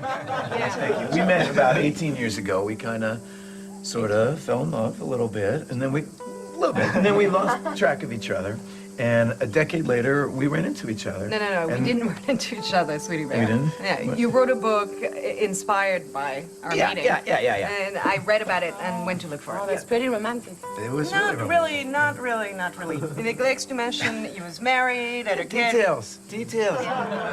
Thank you. We met about 18 years ago. We kind of, sort of, fell in love a little bit, and then we lost track of each other. And a decade later, we ran into each other. No, we didn't run into each other, sweetie bear. We didn't? Yeah, you wrote a book inspired by our meeting. Yeah. And I read about it and went to look for it. Oh, that's pretty romantic. It was Not really really. It neglects to mention he was married, had a kid. Details.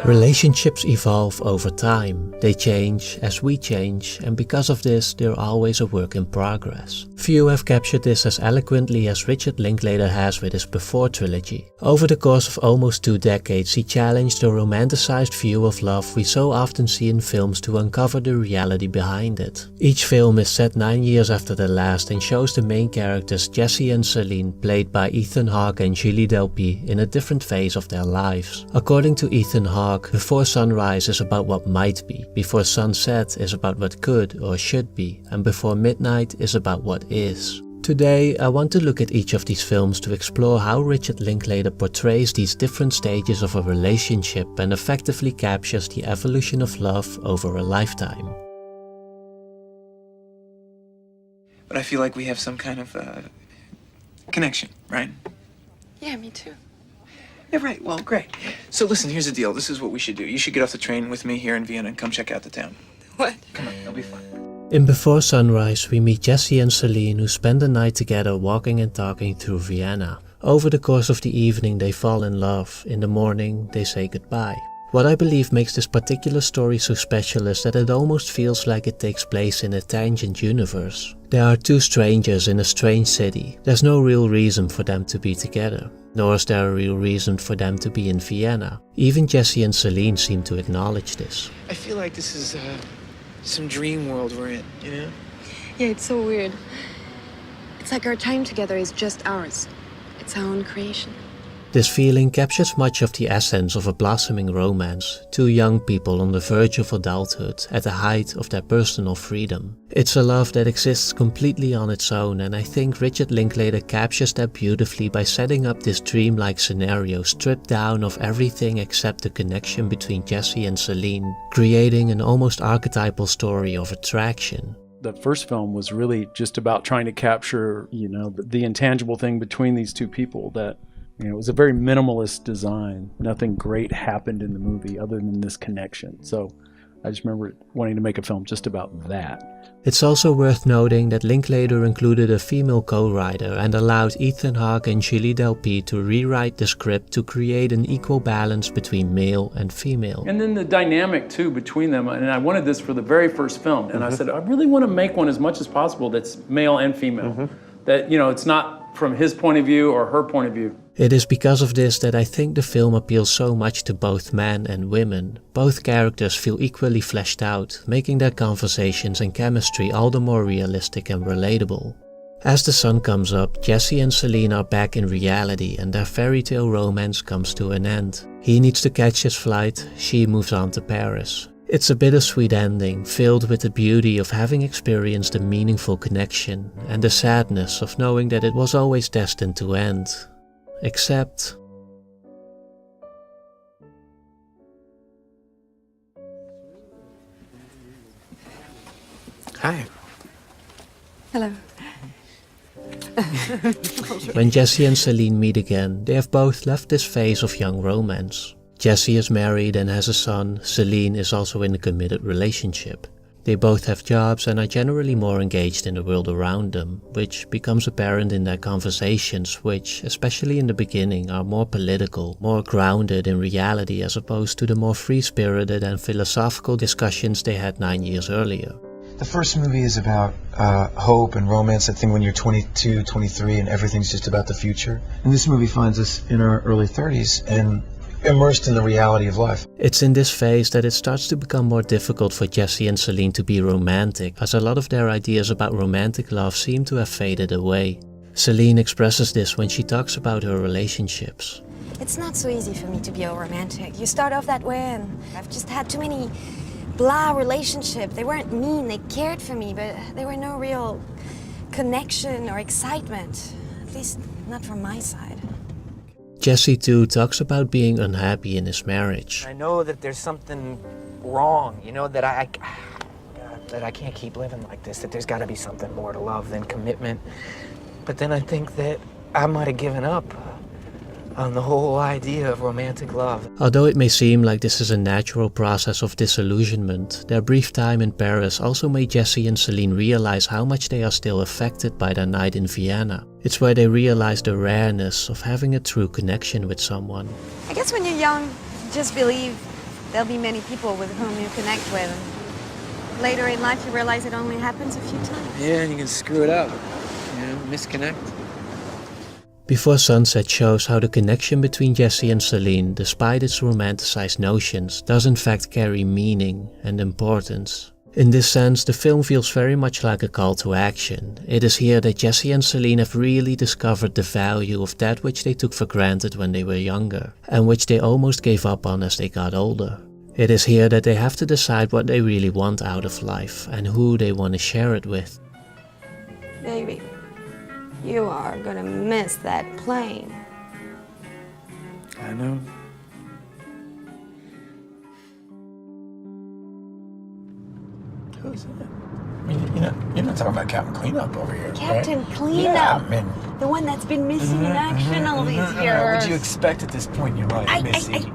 Relationships evolve over time. They change as we change, and because of this, they're always a work in progress. Few have captured this as eloquently as Richard Linklater has with his Before trilogy. Over the course of almost 2 decades, he challenged the romanticized view of love we so often see in films to uncover the reality behind it. Each film is set 9 years after the last and shows the main characters Jesse and Celine, played by Ethan Hawke and Julie Delpy, in a different phase of their lives. According to Ethan Hawke, Before Sunrise is about what might be, Before Sunset is about what could or should be, and Before Midnight is about what is. Today, I want to look at each of these films to explore how Richard Linklater portrays these different stages of a relationship and effectively captures the evolution of love over a lifetime. But I feel like we have some kind of connection, right? Yeah, me too. Yeah, right. Well, great. So listen, here's the deal. This is what we should do. You should get off the train with me here in Vienna and come check out the town. What? Come on, it'll be fun. In Before Sunrise, we meet Jesse and Celine, who spend the night together walking and talking through Vienna. Over the course of the evening, they fall in love. In the morning, they say goodbye. What I believe makes this particular story so special is that it almost feels like it takes place in a tangent universe. There are 2 strangers in a strange city. There's no real reason for them to be together, nor is there a real reason for them to be in Vienna. Even Jesse and Celine seem to acknowledge this. I feel like this is some dream world we're in, you know? Yeah, it's so weird. It's like our time together is just ours. It's our own creation. This feeling captures much of the essence of a blossoming romance, 2 young people on the verge of adulthood at the height of their personal freedom. It's a love that exists completely on its own, and I think Richard Linklater captures that beautifully by setting up this dreamlike scenario stripped down of everything except the connection between Jesse and Celine, creating an almost archetypal story of attraction. The first film was really just about trying to capture, the intangible thing between these 2 people that, it was a very minimalist design. Nothing great happened in the movie other than this connection. So I just remember wanting to make a film just about that. It's also worth noting that Linklater included a female co-writer and allowed Ethan Hawke and Julie Delpy to rewrite the script to create an equal balance between male and female. And then the dynamic too between them, and I wanted this for the very first film, and I said, I really want to make one as much as possible that's male and female. That, it's not from his point of view or her point of view. It is because of this that I think the film appeals so much to both men and women. Both characters feel equally fleshed out, making their conversations and chemistry all the more realistic and relatable. As the sun comes up, Jesse and Celine are back in reality and their fairy tale romance comes to an end. He needs to catch his flight, she moves on to Paris. It's a bittersweet ending, filled with the beauty of having experienced a meaningful connection and the sadness of knowing that it was always destined to end. Except... Hi. Hello. When Jesse and Celine meet again, they have both left this phase of young romance. Jesse is married and has a son, Celine is also in a committed relationship. They both have jobs and are generally more engaged in the world around them, which becomes apparent in their conversations which, especially in the beginning, are more political, more grounded in reality as opposed to the more free-spirited and philosophical discussions they had 9 years earlier. The first movie is about hope and romance, I think when you're 22, 23 and everything's just about the future. And this movie finds us in our early 30s and immersed in the reality of life. It's in this phase that it starts to become more difficult for Jesse and Celine to be romantic, as a lot of their ideas about romantic love seem to have faded away. Celine expresses this when she talks about her relationships. It's not so easy for me to be a romantic. You start off that way and I've just had too many blah relationships. They weren't mean, they cared for me, but there were no real connection or excitement. At least not from my side. Jesse too talks about being unhappy in his marriage. I know that there's something wrong, you know, that I can't keep living like this, that there's got to be something more to love than commitment. But then I think that I might have given up on the whole idea of romantic love. Although it may seem like this is a natural process of disillusionment, their brief time in Paris also made Jesse and Celine realize how much they are still affected by their night in Vienna. It's where they realize the rareness of having a true connection with someone. I guess when you're young, you just believe there'll be many people with whom you connect with. And later in life, you realize it only happens a few times. Yeah, and you can screw it up, you know, misconnect. Before Sunset shows how the connection between Jesse and Celine, despite its romanticized notions, does in fact carry meaning and importance. In this sense, the film feels very much like a call to action. It is here that Jesse and Celine have really discovered the value of that which they took for granted when they were younger, and which they almost gave up on as they got older. It is here that they have to decide what they really want out of life, and who they want to share it with. Baby, you are gonna miss that plane. I know. Who's that? I mean, you're not talking about Captain Cleanup over here, Captain right? Cleanup. Yeah, I mean, The one that's been missing in action all these years. Would you expect at this point in your life, Missy?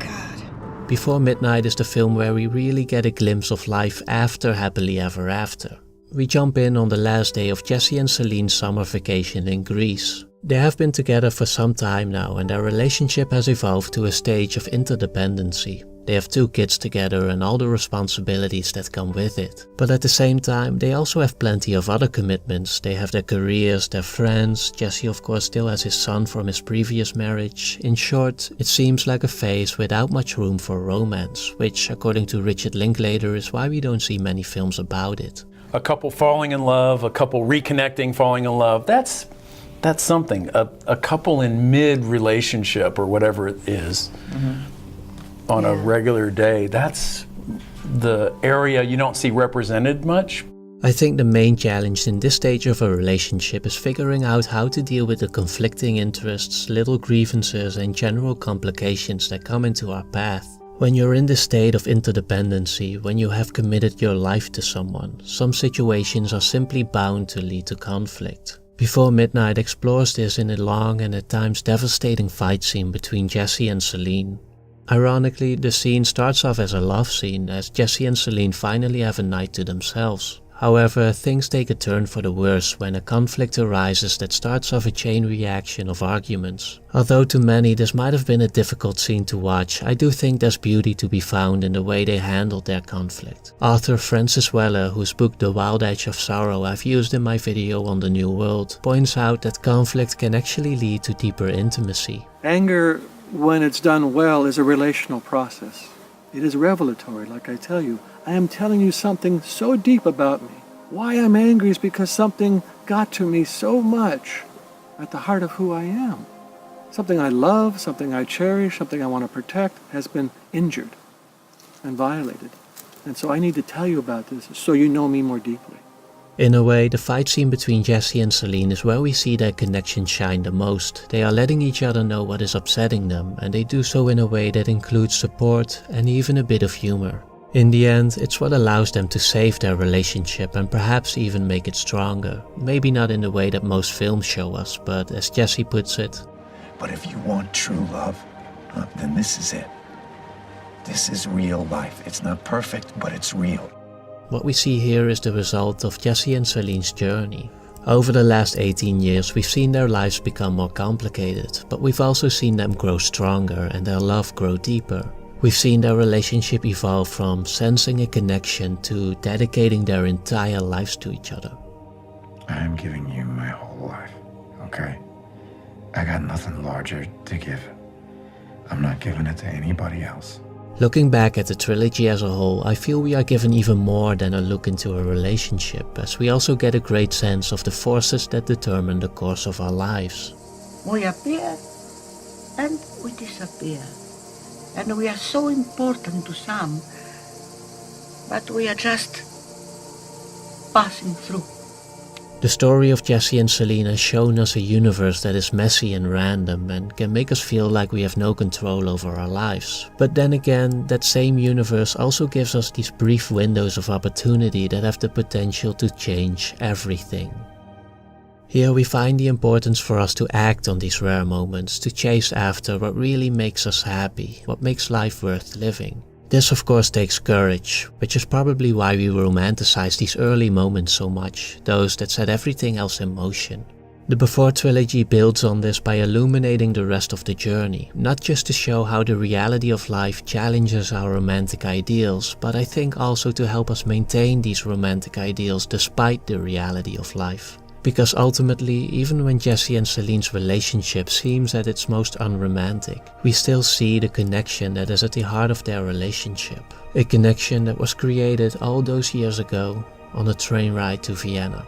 God. Before Midnight is the film where we really get a glimpse of life after Happily Ever After. We jump in on the last day of Jesse and Celine's summer vacation in Greece. They have been together for some time now, and their relationship has evolved to a stage of interdependency. They have 2 kids together and all the responsibilities that come with it. But at the same time, they also have plenty of other commitments. They have their careers, their friends. Jesse of course still has his son from his previous marriage. In short, it seems like a phase without much room for romance, which according to Richard Linklater is why we don't see many films about it. A couple falling in love, a couple reconnecting, falling in love, that's something. A couple in mid-relationship or whatever it is, on a regular day, that's the area you don't see represented much. I think the main challenge in this stage of a relationship is figuring out how to deal with the conflicting interests, little grievances and general complications that come into our path. When you're in this state of interdependency, when you have committed your life to someone, some situations are simply bound to lead to conflict. Before Midnight explores this in a long and at times devastating fight scene between Jesse and Celine. Ironically, the scene starts off as a love scene as Jesse and Celine finally have a night to themselves. However, things take a turn for the worse when a conflict arises that starts off a chain reaction of arguments. Although to many this might have been a difficult scene to watch, I do think there's beauty to be found in the way they handled their conflict. Author Francis Weller, whose book The Wild Edge of Sorrow I've used in my video on the New World, points out that conflict can actually lead to deeper intimacy. Anger, when it's done well, is a relational process. It is revelatory, like I tell you. I am telling you something so deep about me. Why I'm angry is because something got to me so much at the heart of who I am. Something I love, something I cherish, something I want to protect has been injured and violated. And so I need to tell you about this so you know me more deeply. In a way, the fight scene between Jesse and Celine is where we see their connection shine the most. They are letting each other know what is upsetting them, and they do so in a way that includes support and even a bit of humor. In the end, it's what allows them to save their relationship and perhaps even make it stronger. Maybe not in the way that most films show us, but as Jesse puts it, But if you want true love, then this is it. This is real life. It's not perfect, but it's real. what we see here is the result of Jesse and Celine's journey. Over the last 18 years, we've seen their lives become more complicated, but we've also seen them grow stronger and their love grow deeper. We've seen their relationship evolve from sensing a connection to dedicating their entire lives to each other. I am giving you my whole life, okay? I got nothing larger to give. I'm not giving it to anybody else. Looking back at the trilogy as a whole, I feel we are given even more than a look into a relationship, as we also get a great sense of the forces that determine the course of our lives. We appear and we disappear. And we are so important to some, but we are just passing through. The story of Jesse and Celine has shown us a universe that is messy and random and can make us feel like we have no control over our lives. But then again, that same universe also gives us these brief windows of opportunity that have the potential to change everything. Here we find the importance for us to act on these rare moments, to chase after what really makes us happy, what makes life worth living. This of course takes courage, which is probably why we romanticize these early moments so much, those that set everything else in motion. The Before trilogy builds on this by illuminating the rest of the journey, not just to show how the reality of life challenges our romantic ideals, but I think also to help us maintain these romantic ideals despite the reality of life. Because ultimately, even when Jesse and Celine's relationship seems at its most unromantic, we still see the connection that is at the heart of their relationship. A connection that was created all those years ago on a train ride to Vienna.